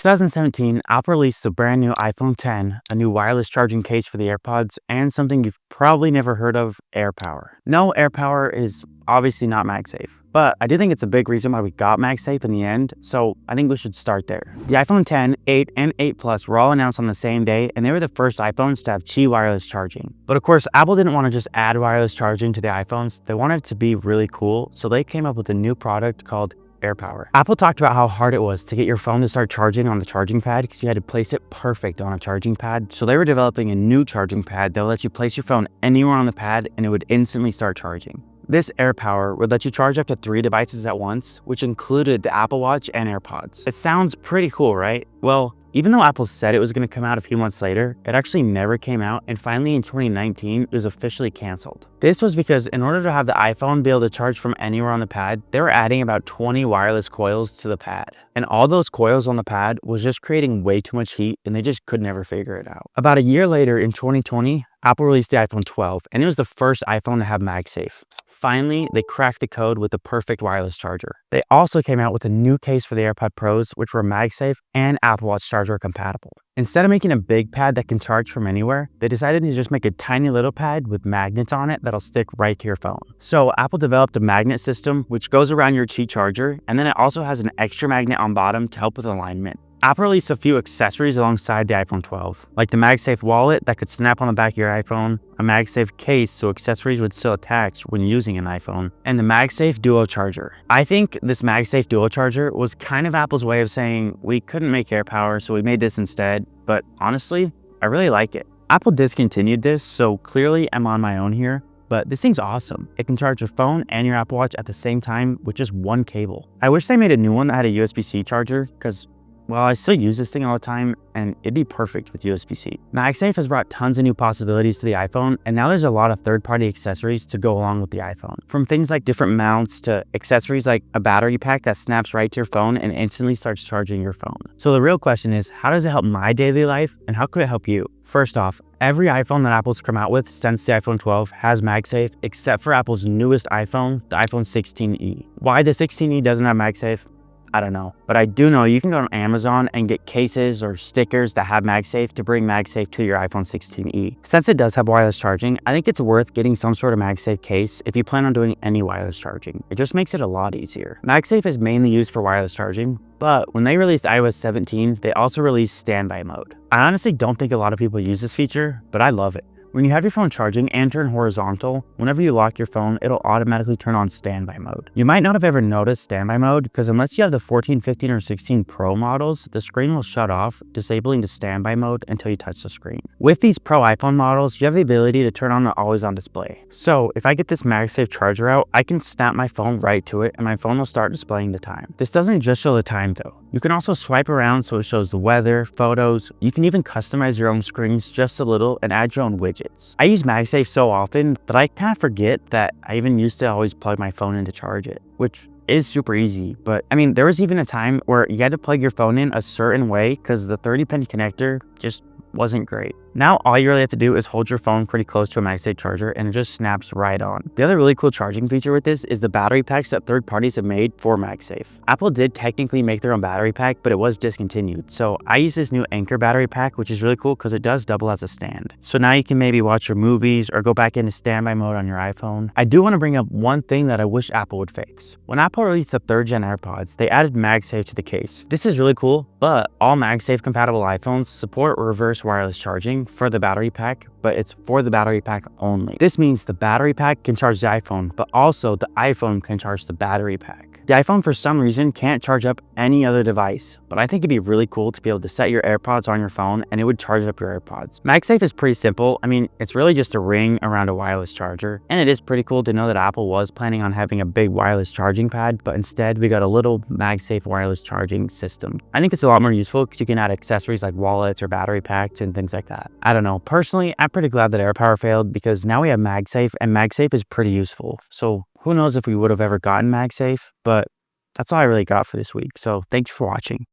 2017, Apple released the brand new iPhone X, a new wireless charging case for the AirPods, and something you've probably never heard of, AirPower. No, AirPower is obviously not MagSafe, but I do think it's a big reason why we got MagSafe in the end, so I think we should start there. The iPhone X, 8, and 8 Plus were all announced on the same day, and they were the first iPhones to have Qi wireless charging. But of course, Apple didn't want to just add wireless charging to the iPhones, they wanted it to be really cool, so they came up with a new product called AirPower. Apple talked about how hard it was to get your phone to start charging on the charging pad because you had to place it perfect on a charging pad. So they were developing a new charging pad that would let you place your phone anywhere on the pad and it would instantly start charging. This AirPower would let you charge up to 3 devices at once, which included the Apple Watch and AirPods. It sounds pretty cool, right? Well, even though Apple said it was going to come out a few months later, it actually never came out, and finally in 2019, it was officially canceled. This was because in order to have the iPhone be able to charge from anywhere on the pad, they were adding about 20 wireless coils to the pad. And all those coils on the pad was just creating way too much heat, and they just could never figure it out. About a year later, in 2020, Apple released the iPhone 12, and it was the first iPhone to have MagSafe. Finally, they cracked the code with the perfect wireless charger. They also came out with a new case for the AirPod Pros, which were MagSafe and Apple Watch charger compatible. Instead of making a big pad that can charge from anywhere, they decided to just make a tiny little pad with magnets on it that'll stick right to your phone. So Apple developed a magnet system which goes around your Qi charger, and then it also has an extra magnet on bottom to help with alignment. Apple released a few accessories alongside the iPhone 12, like the MagSafe wallet that could snap on the back of your iPhone, a MagSafe case so accessories would still attach when using an iPhone, and the MagSafe Duo Charger. I think this MagSafe Duo Charger was kind of Apple's way of saying, we couldn't make AirPower, so we made this instead, but honestly, I really like it. Apple discontinued this, so clearly I'm on my own here. But this thing's awesome. It can charge your phone and your Apple Watch at the same time with just one cable. I wish they made a new one that had a USB-C charger, because well, I still use this thing all the time, and it'd be perfect with USB-C. MagSafe has brought tons of new possibilities to the iPhone, and now there's a lot of third-party accessories to go along with the iPhone. From things like different mounts to accessories like a battery pack that snaps right to your phone and instantly starts charging your phone. So the real question is, how does it help my daily life, and how could it help you? First off, every iPhone that Apple's come out with since the iPhone 12 has MagSafe, except for Apple's newest iPhone, the iPhone 16e. Why the 16e doesn't have MagSafe? I don't know, but I do know you can go on Amazon and get cases or stickers that have MagSafe to bring MagSafe to your iPhone 16e. Since it does have wireless charging, I think it's worth getting some sort of MagSafe case if you plan on doing any wireless charging. It just makes it a lot easier. MagSafe is mainly used for wireless charging, but when they released iOS 17, they also released standby mode. I honestly don't think a lot of people use this feature, but I love it. When you have your phone charging and turn horizontal, whenever you lock your phone, it'll automatically turn on standby mode. You might not have ever noticed standby mode because unless you have the 14, 15, or 16 Pro models, the screen will shut off, disabling the standby mode until you touch the screen. With these Pro iPhone models, you have the ability to turn on the always on display. So if I get this MagSafe charger out, I can snap my phone right to it and my phone will start displaying the time. This doesn't just show the time though. You can also swipe around so it shows the weather, photos. You can even customize your own screens just a little and add your own widgets. I use MagSafe so often that I kind of forget that I even used to always plug my phone in to charge it, which is super easy. But I mean, there was even a time where you had to plug your phone in a certain way because the 30-pin connector just wasn't great. Now all you really have to do is hold your phone pretty close to a MagSafe charger and it just snaps right on. The other really cool charging feature with this is the battery packs that third parties have made for MagSafe. Apple did technically make their own battery pack, but it was discontinued. So I use this new Anchor battery pack, which is really cool because it does double as a stand. So now you can maybe watch your movies or go back into standby mode on your iPhone. I do want to bring up one thing that I wish Apple would fix. When Apple released the 3rd gen AirPods, they added MagSafe to the case. This is really cool, but all MagSafe compatible iPhones support reverse wireless charging for the battery pack, but it's for the battery pack only. This means the battery pack can charge the iPhone, but also the iPhone can charge the battery pack. The iPhone for some reason can't charge up any other device, but I think it'd be really cool to be able to set your AirPods on your phone and it would charge up your AirPods. MagSafe is pretty simple. I mean, it's really just a ring around a wireless charger, and it is pretty cool to know that Apple was planning on having a big wireless charging pad, but instead we got a little MagSafe wireless charging system. I think it's a lot more useful because you can add accessories like wallets or battery packs and things like that. I don't know, personally, I'm pretty glad that AirPower failed because now we have MagSafe, and MagSafe is pretty useful. So who knows if we would have ever gotten MagSafe, but that's all I really got for this week. So thanks for watching.